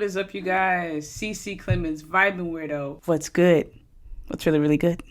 What is up, you guys? CeCe Clemons, Vibin Weirdo. What's good? What's really, really good?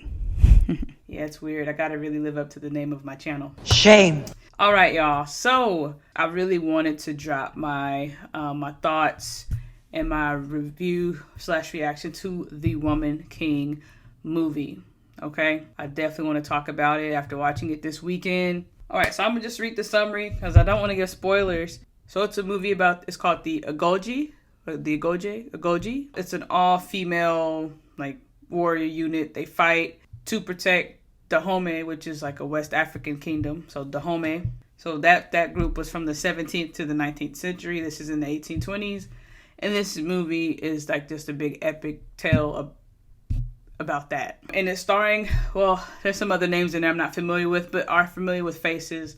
Yeah, it's weird. I gotta really live up to the name of my channel. Shame. All right, y'all. So I really wanted to drop my my thoughts and my review/reaction to the Woman King movie. Okay, I definitely want to talk about it after watching it this weekend. All right, so I'm gonna just read the summary because I don't want to give spoilers. So it's a movie about, it's called the Agoji. It's an all-female like warrior unit. They fight to protect Dahomey, which is like a West African kingdom. So Dahomey. So that group was from the 17th to the 19th century. This is in the 1820s. And this movie is like just a big epic tale about that. And it's starring, well, there's some other names in there I'm not familiar with, but are familiar with faces.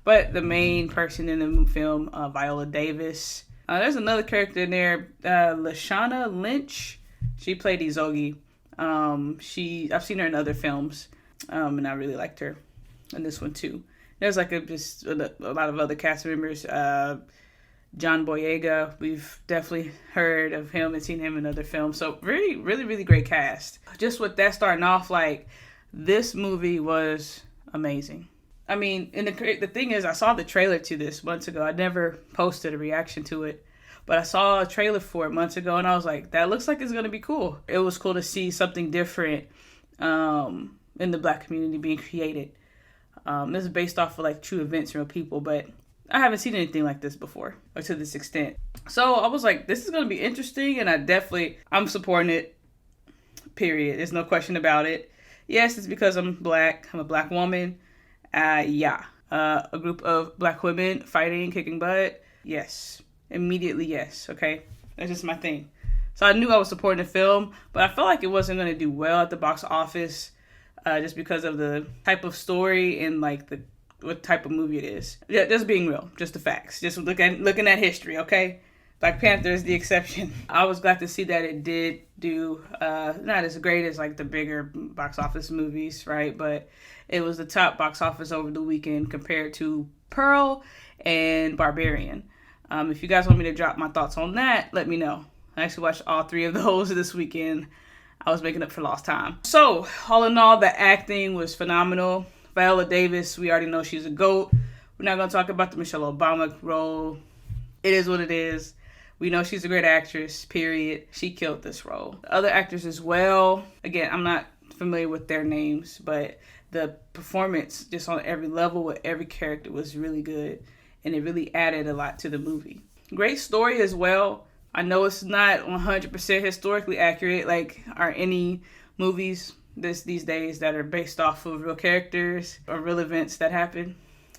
But the main person in the film, Viola Davis. There's another character in there, Lashana Lynch. She played Izogi. I've seen her in other films, and I really liked her in this one too. There's like just a lot of other cast members. John Boyega, we've definitely heard of him and seen him in other films. So really, really, really great cast. Just with that starting off, like, this movie was amazing. I mean, and the thing is, I saw the trailer to this months ago. I never posted a reaction to it, but I saw a trailer for it months ago, and I was like, that looks like it's going to be cool. It was cool to see something different in the Black community being created. This is based off of like true events, real people, but I haven't seen anything like this before, or to this extent. So I was like, this is going to be interesting, and I'm supporting it, period. There's no question about it. Yes, it's because I'm Black. I'm a Black woman. A group of Black women fighting, kicking butt. Yes. Immediately, yes. Okay. That's just my thing. So I knew I was supporting the film, but I felt like it wasn't going to do well at the box office, just because of the type of story and like what type of movie it is. Yeah, just being real, just the facts. Just looking at history, okay? Black Panther is the exception. I was glad to see that it did do not as great as like the bigger box office movies, right? But it was the top box office over the weekend compared to Pearl and Barbarian. If you guys want me to drop my thoughts on that, let me know. I actually watched all three of those this weekend. I was making up for lost time. So, all in all, the acting was phenomenal. Viola Davis, we already know she's a GOAT. We're not going to talk about the Michelle Obama role. It is what it is. We know she's a great actress, period. She killed this role. The other actors as well. Again, I'm not familiar with their names, but the performance just on every level with every character was really good. And it really added a lot to the movie. Great story as well. I know it's not 100% historically accurate, like are any movies these days that are based off of real characters or real events that happen.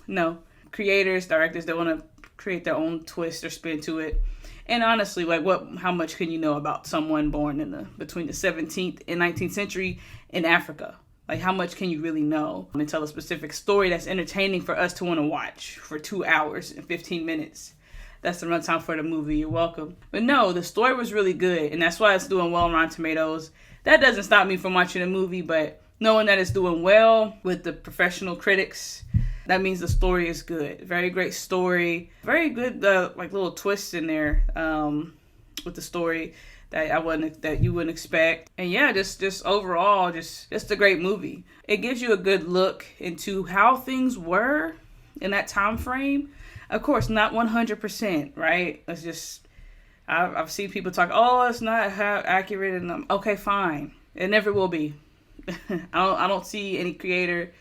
No. Creators, directors that want to create their own twist or spin to it. And honestly, like how much can you know about someone born in between the 17th and 19th century in Africa? Like, how much can you really know and tell a specific story that's entertaining for us to want to watch for 2 hours and 15 minutes? That's the runtime for the movie. You're welcome. But no, the story was really good, and that's why it's doing well on Rotten Tomatoes. That doesn't stop me from watching the movie, but knowing that it's doing well with the professional critics, that means the story is good. Very great story. Very good, like little twists in there with the story that you wouldn't expect. And yeah, just overall, just a great movie. It gives you a good look into how things were in that time frame. Of course, not 100%, right? It's just, I've seen people talk, oh, it's not how accurate, and I'm okay, fine. It never will be. I don't see any creator,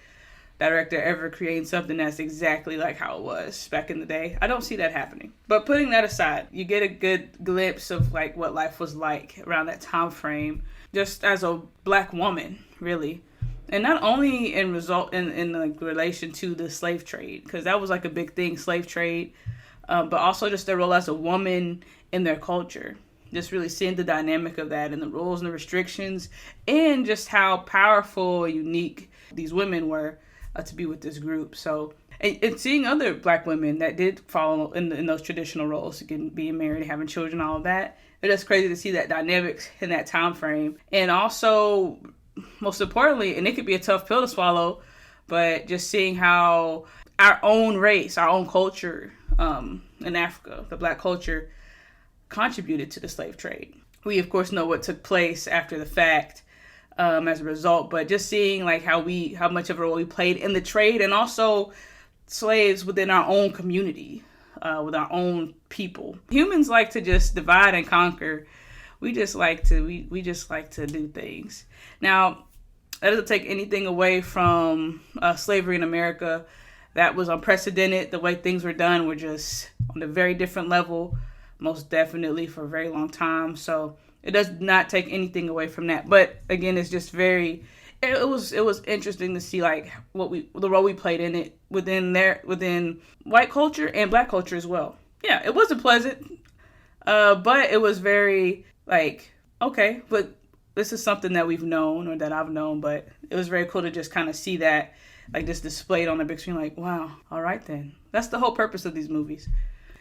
director ever creating something that's exactly like how it was back in the day. I don't see that happening. But putting that aside, you get a good glimpse of like what life was like around that time frame, just as a Black woman, really. And not only in like relation to the slave trade, because that was like a big thing, slave trade, but also just their role as a woman in their culture. Just really seeing the dynamic of that and the rules and the restrictions, and just how powerful and unique these women were to be with this group. So, and seeing other Black women that did follow in those traditional roles, again, being married, having children, all of that. It's just crazy to see that dynamics in that time frame. And also, most importantly, and it could be a tough pill to swallow, but just seeing how our own race, our own culture in Africa, the Black culture, contributed to the slave trade. We, of course, know what took place after the fact as a result, but just seeing like how much of a role we played in the trade, and also slaves within our own community, with our own people. Humans like to just divide and conquer. We just like to do things. Now, that doesn't take anything away from slavery in America. That was unprecedented. The way things were done were just on a very different level, most definitely for a very long time. So it does not take anything away from that. But again, it's just it was interesting to see like the role we played in it within white culture and black culture as well. Yeah, it wasn't pleasant, but it was very like, okay, but this is something that we've known, or that I've known, but it was very cool to just kind of see that like just displayed on the big screen, like, wow, all right then. That's the whole purpose of these movies.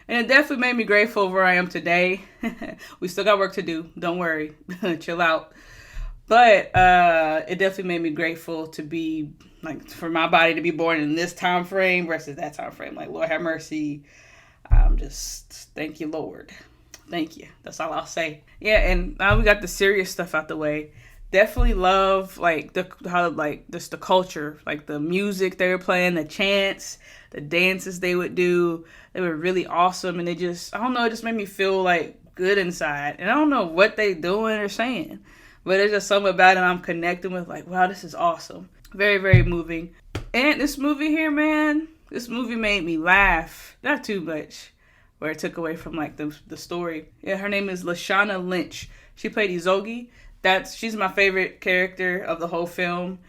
And it definitely made me grateful where I am today. We still got work to do. Don't worry. Chill out. But it definitely made me grateful to be, like, for my body to be born in this time frame versus that time frame. Like, Lord have mercy. Thank you, Lord. Thank you. That's all I'll say. Yeah, and now we got the serious stuff out the way. Definitely love like the culture, like the music they were playing, the chants, the dances they would do. They were really awesome, and it just made me feel like good inside. And I don't know what they doing or saying, but there's just something about it I'm connecting with. Like, wow, this is awesome. Very, very moving. And this movie here, man, this movie made me laugh. Not too much, where it took away from like the story. Yeah, her name is Lashana Lynch. She played Izogi. She's my favorite character of the whole film.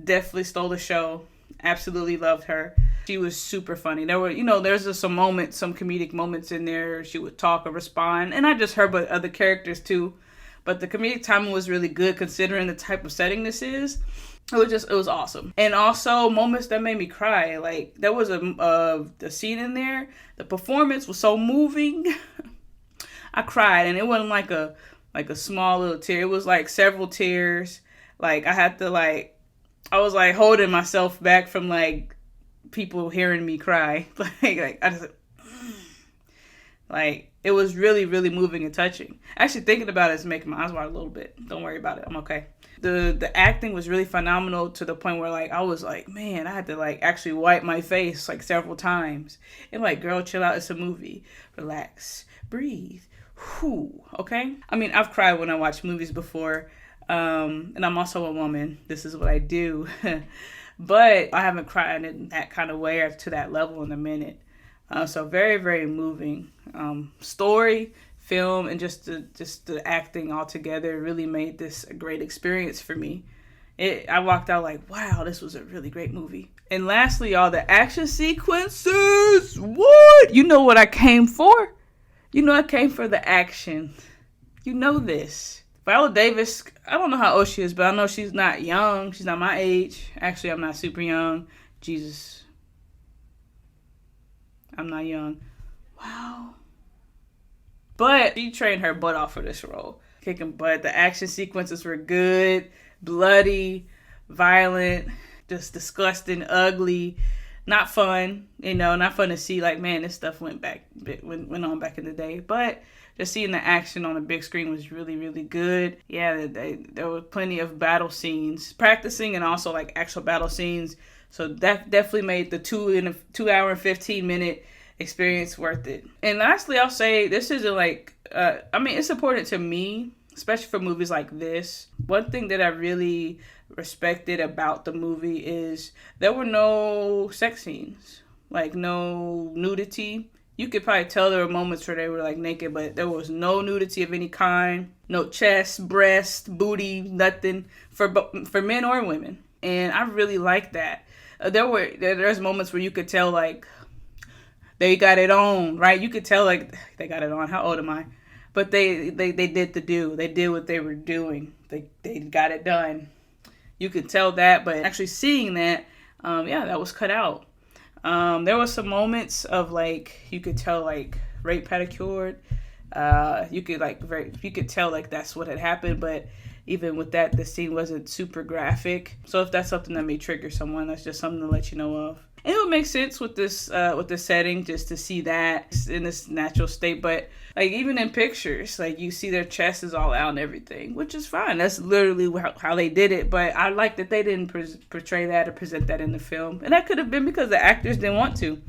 Definitely stole the show. Absolutely loved her. She was super funny. There's just some comedic moments in there. She would talk or respond. And I just heard about other characters too. But the comedic timing was really good considering the type of setting this is. It was awesome. And also moments that made me cry. Like, there was a scene in there. The performance was so moving. I cried, and it wasn't like a small little tear. It was like several tears. Like, I had to I was like holding myself back from like people hearing me cry. Like it was really, really moving and touching. Actually thinking about it is making my eyes water a little bit. Don't worry about it. I'm okay. The acting was really phenomenal to the point where like I was like, man, I had to like actually wipe my face like several times. And like, girl, chill out. It's a movie. Relax. Breathe. Whew, okay? I mean, I've cried when I watch movies before, and I'm also a woman. This is what I do. But I haven't cried in that kind of way or to that level in a minute. So very, very moving. Story, film, and just the acting all together really made this a great experience for me. I walked out like, wow, this was a really great movie. And lastly, y'all, the action sequences. What? You know what I came for? You know I came for the action. You know this. Viola Davis, I don't know how old she is, but I know she's not young. She's not my age. Actually, I'm not super young. Jesus. I'm not young. Wow. But she trained her butt off for this role. Kicking butt. The action sequences were good, bloody, violent, just disgusting, ugly. Not fun, not fun to see. Like, man, this stuff went on back in the day. But just seeing the action on the big screen was really, really good. Yeah, there were plenty of battle scenes, practicing, and also like actual battle scenes. So that definitely made the 2 hour and 15-minute experience worth it. And lastly, I'll say this isn't like, it's important to me, especially for movies like this. One thing that I really respected about the movie is there were no sex scenes, like no nudity. You could probably tell there were moments where they were like naked, but there was no nudity of any kind. No chest, breast, booty, nothing for men or women. And I really liked that. There's moments where you could tell like they got it on, right? You could tell like they got it on. How old am I? But they did the do. They did what they were doing. They got it done. You could tell that, but actually seeing that, that was cut out. There was some moments of like you could tell like rape pedicured. You could tell like that's what had happened, but even with that, the scene wasn't super graphic. So if that's something that may trigger someone, that's just something to let you know of. And it would make sense with this setting, just to see that in this natural state. But like even in pictures, like you see their chest is all out and everything, which is fine. That's literally how they did it. But I like that they didn't portray that or present that in the film. And that could have been because the actors didn't want to.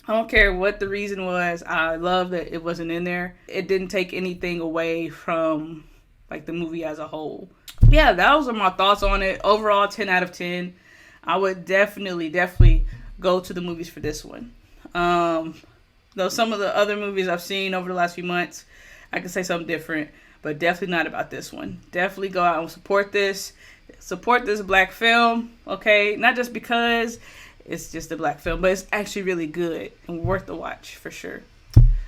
I don't care what the reason was. I love that it wasn't in there. It didn't take anything away from like the movie as a whole. Yeah, those are my thoughts on it. Overall, 10 out of 10. I would definitely go to the movies for this one. Though some of the other movies I've seen over the last few months, I could say something different, but definitely not about this one. Definitely go out and support this. Support this black film, okay? Not just because it's just a black film, but it's actually really good and worth the watch for sure.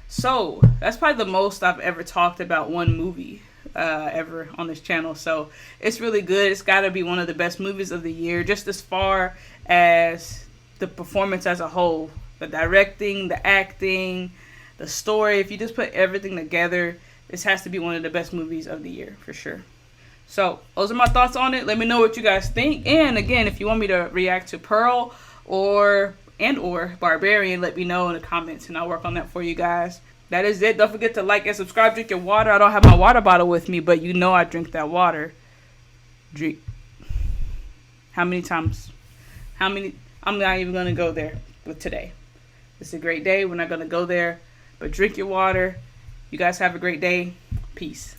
So that's probably the most I've ever talked about one movie ever on this channel. So it's really good. It's got to be one of the best movies of the year, just as far as the performance as a whole, the directing, the acting, the story. If you just put everything together, this has to be one of the best movies of the year for sure. So those are my thoughts on it. Let me know what you guys think. And again, if you want me to react to Pearl or Barbarian, let me know in the comments and I'll work on that for you guys. That is it. Don't forget to like and subscribe. Drink your water. I don't have my water bottle with me, but you know I drink that water. Drink. How many times? I'm not even going to go there with today. It's a great day. We're not going to go there. But drink your water. You guys have a great day. Peace.